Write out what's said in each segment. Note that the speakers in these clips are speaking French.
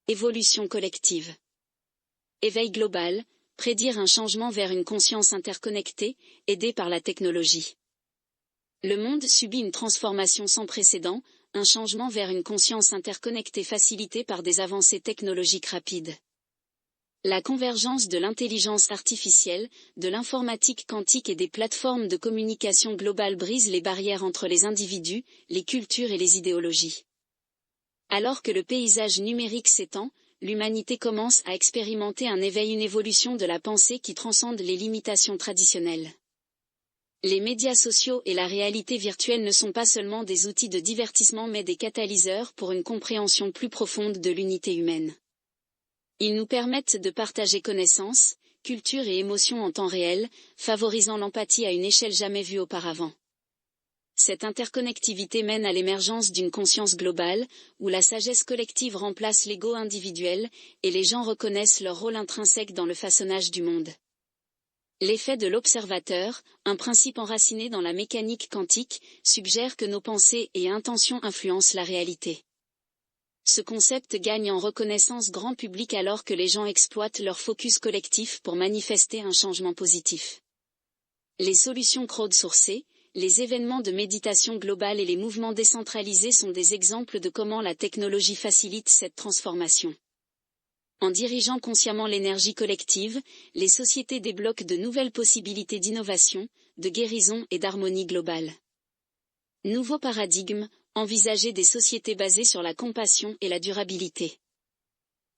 Évolution collective. Éveil global, prédire un changement vers une conscience interconnectée, aidée par la technologie. Le monde subit une transformation sans précédent, un changement vers une conscience interconnectée facilité par des avancées technologiques rapides. La convergence de l'intelligence artificielle, de l'informatique quantique et des plateformes de communication globale brise les barrières entre les individus, les cultures et les idéologies. Alors que le paysage numérique s'étend, l'humanité commence à expérimenter un éveil, une évolution de la pensée qui transcende les limitations traditionnelles. Les médias sociaux et la réalité virtuelle ne sont pas seulement des outils de divertissement mais des catalyseurs pour une compréhension plus profonde de l'unité humaine. Ils nous permettent de partager connaissances, culture et émotions en temps réel, favorisant l'empathie à une échelle jamais vue auparavant. Cette interconnectivité mène à l'émergence d'une conscience globale, où la sagesse collective remplace l'ego individuel, et les gens reconnaissent leur rôle intrinsèque dans le façonnage du monde. L'effet de l'observateur, un principe enraciné dans la mécanique quantique, suggère que nos pensées et intentions influencent la réalité. Ce concept gagne en reconnaissance grand public alors que les gens exploitent leur focus collectif pour manifester un changement positif. Les solutions crowdsourcées, les événements de méditation globale et les mouvements décentralisés sont des exemples de comment la technologie facilite cette transformation. En dirigeant consciemment l'énergie collective, les sociétés débloquent de nouvelles possibilités d'innovation, de guérison et d'harmonie globale. Nouveau paradigme, envisager des sociétés basées sur la compassion et la durabilité.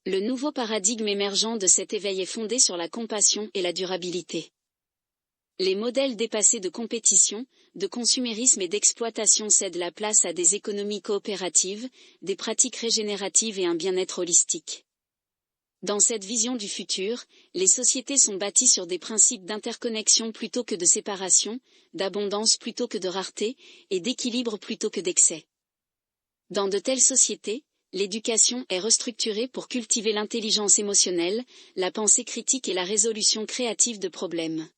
Le nouveau paradigme émergent de cet éveil est fondé sur la compassion et la durabilité. Les modèles dépassés de compétition, de consumérisme et d'exploitation cèdent la place à des économies coopératives, des pratiques régénératives et un bien-être holistique. Dans cette vision du futur, les sociétés sont bâties sur des principes d'interconnexion plutôt que de séparation, d'abondance plutôt que de rareté, et d'équilibre plutôt que d'excès. Dans de telles sociétés, l'éducation est restructurée pour cultiver l'intelligence émotionnelle, la pensée critique et la résolution créative de problèmes.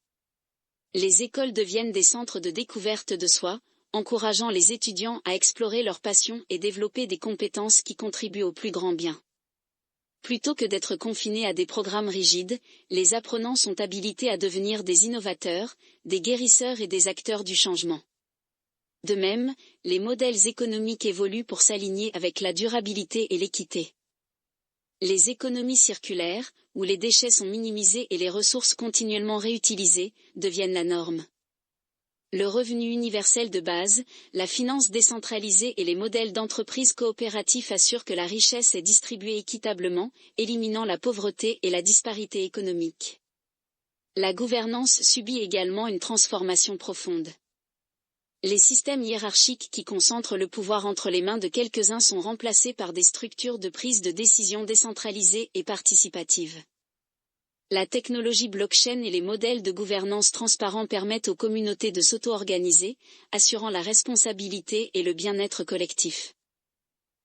Les écoles deviennent des centres de découverte de soi, encourageant les étudiants à explorer leurs passions et développer des compétences qui contribuent au plus grand bien. Plutôt que d'être confinés à des programmes rigides, les apprenants sont habilités à devenir des innovateurs, des guérisseurs et des acteurs du changement. De même, les modèles économiques évoluent pour s'aligner avec la durabilité et l'équité. Les économies circulaires, où les déchets sont minimisés et les ressources continuellement réutilisées, deviennent la norme. Le revenu universel de base, la finance décentralisée et les modèles d'entreprise coopératifs assurent que la richesse est distribuée équitablement, éliminant la pauvreté et la disparité économique. La gouvernance subit également une transformation profonde. Les systèmes hiérarchiques qui concentrent le pouvoir entre les mains de quelques-uns sont remplacés par des structures de prise de décision décentralisées et participatives. La technologie blockchain et les modèles de gouvernance transparents permettent aux communautés de s'auto-organiser, assurant la responsabilité et le bien-être collectif.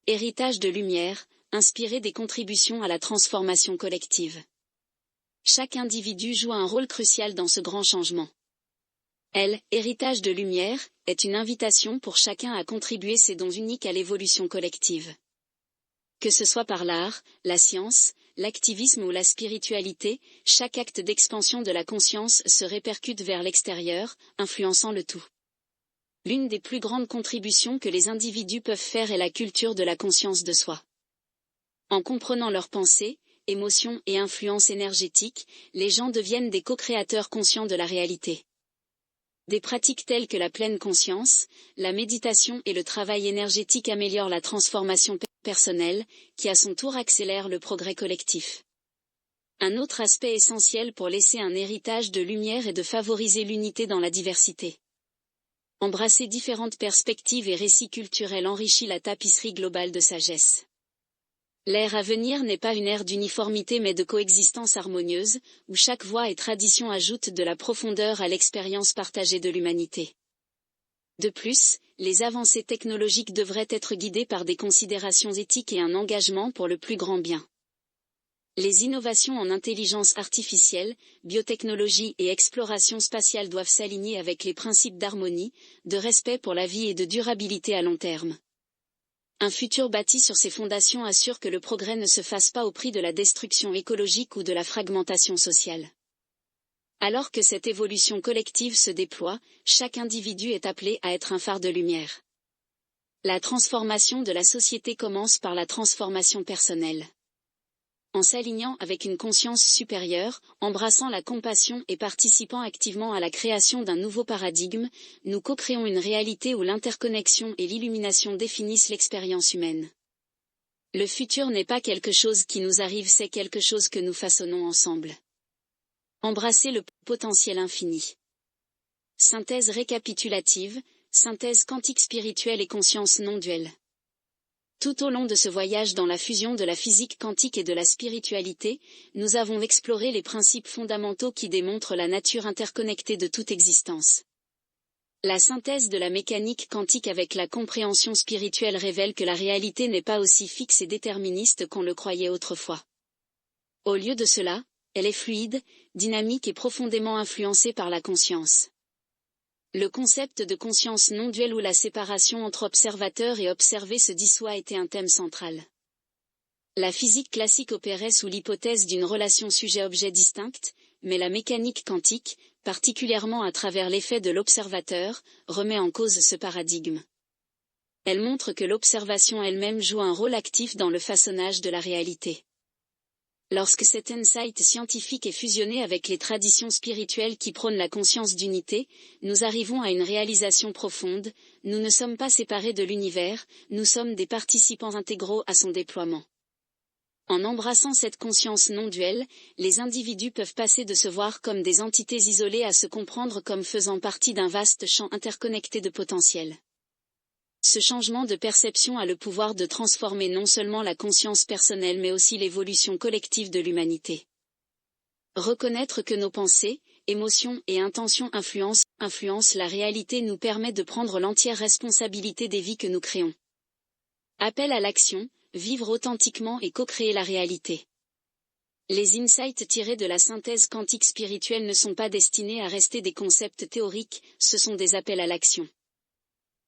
Héritage de lumière, inspiré des contributions à la transformation collective. Chaque individu joue un rôle crucial dans ce grand changement. Héritage de lumière, est une invitation pour chacun à contribuer ses dons uniques à l'évolution collective. Que ce soit par l'art, la science, l'activisme ou la spiritualité, chaque acte d'expansion de la conscience se répercute vers l'extérieur, influençant le tout. L'une des plus grandes contributions que les individus peuvent faire est la culture de la conscience de soi. En comprenant leurs pensées, émotions et influences énergétiques, les gens deviennent des co-créateurs conscients de la réalité. Des pratiques telles que la pleine conscience, la méditation et le travail énergétique améliorent la transformation personnelle, qui à son tour accélère le progrès collectif. Un autre aspect essentiel pour laisser un héritage de lumière est de favoriser l'unité dans la diversité. Embrasser différentes perspectives et récits culturels enrichit la tapisserie globale de sagesse. L'ère à venir n'est pas une ère d'uniformité mais de coexistence harmonieuse, où chaque voix et tradition ajoutent de la profondeur à l'expérience partagée de l'humanité. De plus, les avancées technologiques devraient être guidées par des considérations éthiques et un engagement pour le plus grand bien. Les innovations en intelligence artificielle, biotechnologie et exploration spatiale doivent s'aligner avec les principes d'harmonie, de respect pour la vie et de durabilité à long terme. Un futur bâti sur ces fondations assure que le progrès ne se fasse pas au prix de la destruction écologique ou de la fragmentation sociale. Alors que cette évolution collective se déploie, chaque individu est appelé à être un phare de lumière. La transformation de la société commence par la transformation personnelle. En s'alignant avec une conscience supérieure, embrassant la compassion et participant activement à la création d'un nouveau paradigme, nous co-créons une réalité où l'interconnexion et l'illumination définissent l'expérience humaine. Le futur n'est pas quelque chose qui nous arrive, c'est quelque chose que nous façonnons ensemble. Embrasser le potentiel infini. Synthèse récapitulative, synthèse quantique spirituelle et conscience non duelle. Tout au long de ce voyage dans la fusion de la physique quantique et de la spiritualité, nous avons exploré les principes fondamentaux qui démontrent la nature interconnectée de toute existence. La synthèse de la mécanique quantique avec la compréhension spirituelle révèle que la réalité n'est pas aussi fixe et déterministe qu'on le croyait autrefois. Au lieu de cela, elle est fluide, dynamique et profondément influencée par la conscience. Le concept de conscience non duelle où la séparation entre observateur et observé se dissout a été un thème central. La physique classique opérait sous l'hypothèse d'une relation sujet-objet distincte, mais la mécanique quantique, particulièrement à travers l'effet de l'observateur, remet en cause ce paradigme. Elle montre que l'observation elle-même joue un rôle actif dans le façonnage de la réalité. Lorsque cet insight scientifique est fusionné avec les traditions spirituelles qui prônent la conscience d'unité, nous arrivons à une réalisation profonde, nous ne sommes pas séparés de l'univers, nous sommes des participants intégraux à son déploiement. En embrassant cette conscience non duelle, les individus peuvent passer de se voir comme des entités isolées à se comprendre comme faisant partie d'un vaste champ interconnecté de potentiel. Ce changement de perception a le pouvoir de transformer non seulement la conscience personnelle mais aussi l'évolution collective de l'humanité. Reconnaître que nos pensées, émotions et intentions influencent la réalité nous permet de prendre l'entière responsabilité des vies que nous créons. Appel à l'action, vivre authentiquement et co-créer la réalité. Les insights tirés de la synthèse quantique spirituelle ne sont pas destinés à rester des concepts théoriques, ce sont des appels à l'action.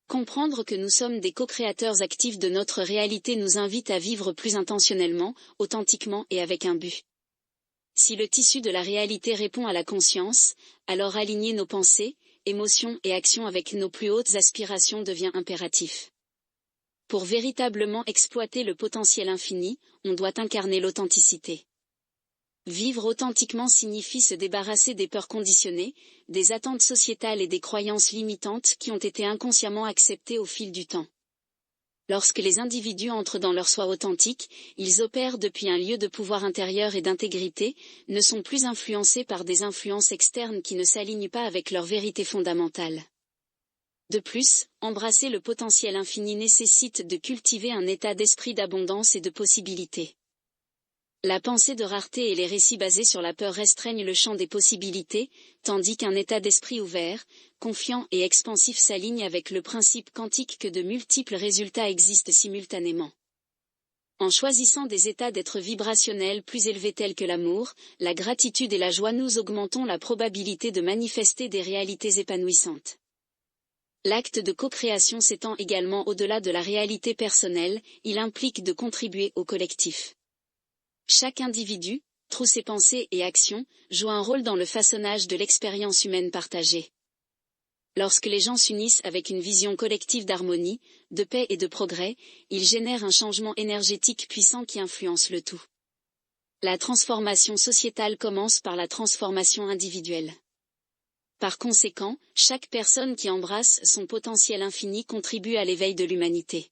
Comprendre que nous sommes des co-créateurs actifs de notre réalité nous invite à vivre plus intentionnellement, authentiquement et avec un but. Si le tissu de la réalité répond à la conscience, alors aligner nos pensées, émotions et actions avec nos plus hautes aspirations devient impératif. Pour véritablement exploiter le potentiel infini, on doit incarner l'authenticité. Vivre authentiquement signifie se débarrasser des peurs conditionnées, des attentes sociétales et des croyances limitantes qui ont été inconsciemment acceptées au fil du temps. Lorsque les individus entrent dans leur soi authentique, ils opèrent depuis un lieu de pouvoir intérieur et d'intégrité, ne sont plus influencés par des influences externes qui ne s'alignent pas avec leur vérité fondamentale. De plus, embrasser le potentiel infini nécessite de cultiver un état d'esprit d'abondance et de possibilités. La pensée de rareté et les récits basés sur la peur restreignent le champ des possibilités, tandis qu'un état d'esprit ouvert, confiant et expansif s'aligne avec le principe quantique que de multiples résultats existent simultanément. En choisissant des états d'être vibrationnels plus élevés tels que l'amour, la gratitude et la joie, nous augmentons la probabilité de manifester des réalités épanouissantes. L'acte de co-création s'étend également au-delà de la réalité personnelle, il implique de contribuer au collectif. Chaque individu, through ses pensées et actions, joue un rôle dans le façonnage de l'expérience humaine partagée. Lorsque les gens s'unissent avec une vision collective d'harmonie, de paix et de progrès, ils génèrent un changement énergétique puissant qui influence le tout. La transformation sociétale commence par la transformation individuelle. Par conséquent, chaque personne qui embrasse son potentiel infini contribue à l'éveil de l'humanité.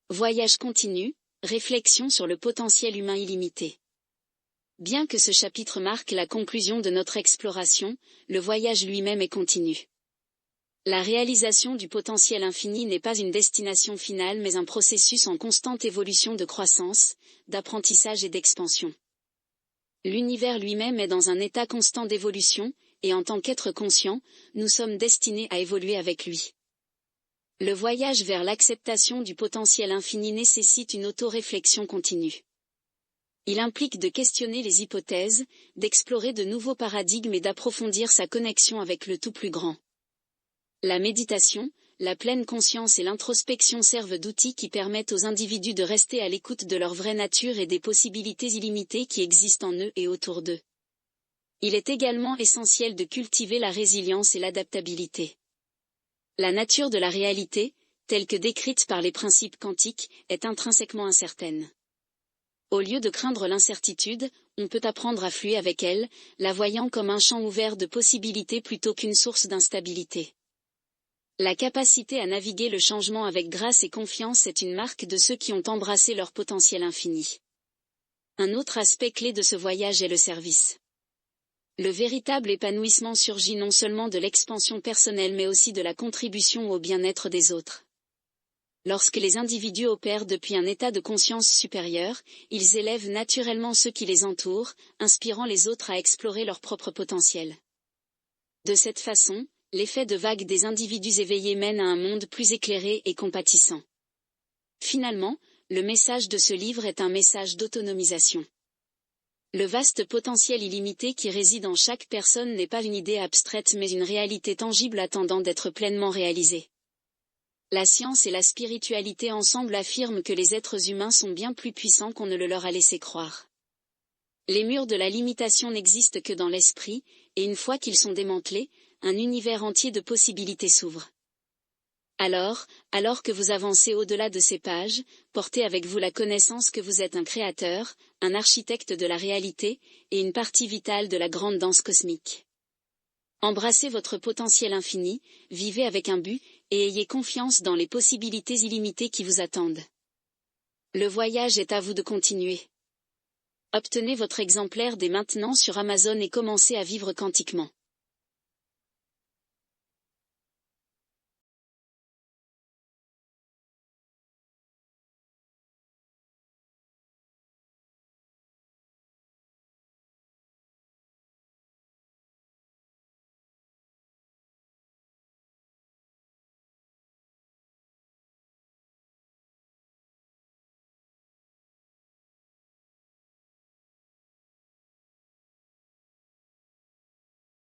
Voyage continu, réflexion sur le potentiel humain illimité. Bien que ce chapitre marque la conclusion de notre exploration, le voyage lui-même est continu. La réalisation du potentiel infini n'est pas une destination finale mais un processus en constante évolution de croissance, d'apprentissage et d'expansion. L'univers lui-même est dans un état constant d'évolution, et en tant qu'être conscient, nous sommes destinés à évoluer avec lui. Le voyage vers l'acceptation du potentiel infini nécessite une auto-réflexion continue. Il implique de questionner les hypothèses, d'explorer de nouveaux paradigmes et d'approfondir sa connexion avec le tout plus grand. La méditation, la pleine conscience et l'introspection servent d'outils qui permettent aux individus de rester à l'écoute de leur vraie nature et des possibilités illimitées qui existent en eux et autour d'eux. Il est également essentiel de cultiver la résilience et l'adaptabilité. La nature de la réalité, telle que décrite par les principes quantiques, est intrinsèquement incertaine. Au lieu de craindre l'incertitude, on peut apprendre à fluer avec elle, la voyant comme un champ ouvert de possibilités plutôt qu'une source d'instabilité. La capacité à naviguer le changement avec grâce et confiance est une marque de ceux qui ont embrassé leur potentiel infini. Un autre aspect clé de ce voyage est le service. Le véritable épanouissement surgit non seulement de l'expansion personnelle mais aussi de la contribution au bien-être des autres. Lorsque les individus opèrent depuis un état de conscience supérieur, ils élèvent naturellement ceux qui les entourent, inspirant les autres à explorer leur propre potentiel. De cette façon, l'effet de vague des individus éveillés mène à un monde plus éclairé et compatissant. Finalement, le message de ce livre est un message d'autonomisation. Le vaste potentiel illimité qui réside en chaque personne n'est pas une idée abstraite mais une réalité tangible attendant d'être pleinement réalisée. La science et la spiritualité ensemble affirment que les êtres humains sont bien plus puissants qu'on ne le leur a laissé croire. Les murs de la limitation n'existent que dans l'esprit, et une fois qu'ils sont démantelés, un univers entier de possibilités s'ouvre. Alors que vous avancez au-delà de ces pages, portez avec vous la connaissance que vous êtes un créateur, un architecte de la réalité, et une partie vitale de la grande danse cosmique. Embrassez votre potentiel infini, vivez avec un but, et ayez confiance dans les possibilités illimitées qui vous attendent. Le voyage est à vous de continuer. Obtenez votre exemplaire dès maintenant sur Amazon et commencez à vivre quantiquement.